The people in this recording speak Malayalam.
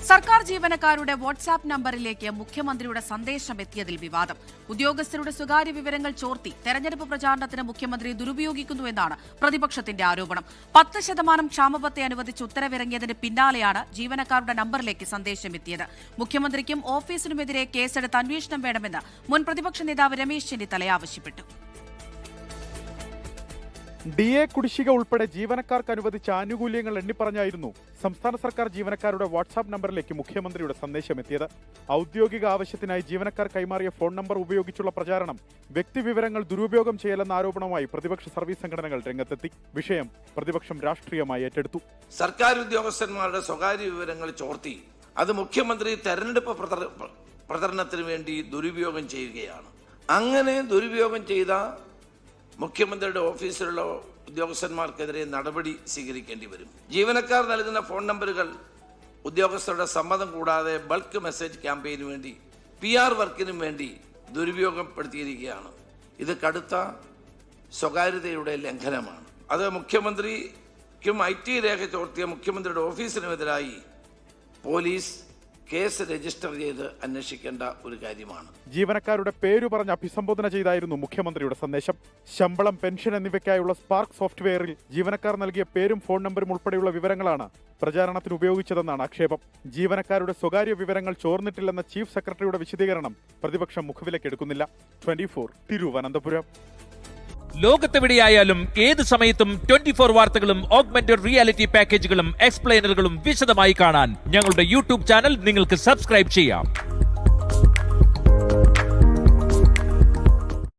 സർക്കാർ ജീവനക്കാരുടെ വാട്സാപ്പ് നമ്പറിലേക്ക് മുഖ്യമന്ത്രിയുടെ സന്ദേശം എത്തിയതിൽ വിവാദം. ഉദ്യോഗസ്ഥരുടെ സ്വകാര്യ വിവരങ്ങൾ ചോർത്തി തെരഞ്ഞെടുപ്പ് പ്രചാരണത്തിന് മുഖ്യമന്ത്രി ദുരുപയോഗിക്കുന്നുവെന്നാണ് പ്രതിപക്ഷത്തിന്റെ ആരോപണം. 10% ക്ഷാമബത്ത അനുവദിച്ച് ഉത്തരവിറങ്ങിയതിന് പിന്നാലെയാണ് ജീവനക്കാരുടെ നമ്പറിലേക്ക് സന്ദേശം എത്തിയത്. മുഖ്യമന്ത്രിക്കും ഓഫീസിനുമെതിരെ കേസെടുത്ത് അന്വേഷണം വേണമെന്ന് മുൻ പ്രതിപക്ഷ നേതാവ് രമേശ് ചെന്നിത്തല ആവശ്യപ്പെട്ടു. DA കുടിശ്ശിക ഉൾപ്പെടെ ജീവനക്കാർക്ക് അനുവദിച്ച ആനുകൂല്യങ്ങൾ എണ്ണിപ്പറഞ്ഞായിരുന്നു സംസ്ഥാന സർക്കാർ ജീവനക്കാരുടെ വാട്സാപ്പ് നമ്പറിലേക്ക് മുഖ്യമന്ത്രിയുടെ സന്ദേശം എത്തിയത്. ഔദ്യോഗിക ആവശ്യത്തിനായി ജീവനക്കാർ കൈമാറിയ ഫോൺ നമ്പർ ഉപയോഗിച്ചുള്ള പ്രചാരണം വ്യക്തിവിവരങ്ങൾ ദുരുപയോഗം ചെയ്യലെന്ന ആരോപണവുമായി പ്രതിപക്ഷ സർവീസ് സംഘടനകൾ രംഗത്തെത്തി. വിഷയം പ്രതിപക്ഷം രാഷ്ട്രീയമായി ഏറ്റെടുത്തു. സർക്കാർ ഉദ്യോഗസ്ഥന്മാരുടെ സ്വകാര്യ വിവരങ്ങൾ ചോർത്തി അത് മുഖ്യമന്ത്രി തെരഞ്ഞെടുപ്പ് പ്രചരണത്തിന് വേണ്ടി ദുരുപയോഗം ചെയ്യുകയാണ്. അങ്ങനെ ദുരുപയോഗം ചെയ്ത മുഖ്യമന്ത്രിയുടെ ഓഫീസിലുള്ള ഉദ്യോഗസ്ഥന്മാർക്കെതിരെ നടപടി സ്വീകരിക്കേണ്ടി വരും. ജീവനക്കാർ നൽകുന്ന ഫോൺ നമ്പറുകൾ ഉദ്യോഗസ്ഥരുടെ സമ്മതം കൂടാതെ ബൾക്ക് മെസ്സേജ് ക്യാമ്പയിനു വേണ്ടി PR വർക്കിനും വേണ്ടി ദുരുപയോഗപ്പെടുത്തിയിരിക്കുകയാണ്. ഇത് കടുത്ത സ്വകാര്യതയുടെ ലംഘനമാണ്. അത് മുഖ്യമന്ത്രിക്കും IT രേഖ ചോർത്തിയ മുഖ്യമന്ത്രിയുടെ ഓഫീസിനുമെതിരായി പോലീസ് കേസ് രജിസ്റ്റർ ചെയ്ത് അന്വേഷിക്കേണ്ട ഒരു കാര്യമാണ്. ജീവനക്കാരുടെ പേരു പറഞ്ഞ് അഭിസംബോധന ചെയ്തായിരുന്നു മുഖ്യമന്ത്രിയുടെ സന്ദേശം. ശമ്പളം, പെൻഷൻ എന്നിവയ്ക്കായുള്ള സ്പാർക്ക് സോഫ്റ്റ്വെയറിൽ ജീവനക്കാർ നൽകിയ പേരും ഫോൺ നമ്പറും ഉൾപ്പെടെയുള്ള വിവരങ്ങളാണ് പ്രചാരണത്തിന് ഉപയോഗിച്ചതെന്നാണ് ആക്ഷേപം. ജീവനക്കാരുടെ സ്വകാര്യ വിവരങ്ങൾ ചോർന്നിട്ടില്ലെന്ന ചീഫ് സെക്രട്ടറിയുടെ വിശദീകരണം പ്രതിപക്ഷം മുഖവിലക്കെടുക്കുന്നില്ല. 24 തിരുവനന്തപുരം. ലോകത്തെവിടെയായാലും ഏത് സമയത്തും 24 വാർത്തകളും ഓഗ്മെന്റഡ് റിയാലിറ്റി പാക്കേജുകളും എക്സ്പ്ലെയിനറുകളും വിശദമായി കാണാൻ ഞങ്ങളുടെ യൂട്യൂബ് ചാനൽ നിങ്ങൾക്ക് സബ്സ്ക്രൈബ് ചെയ്യാം.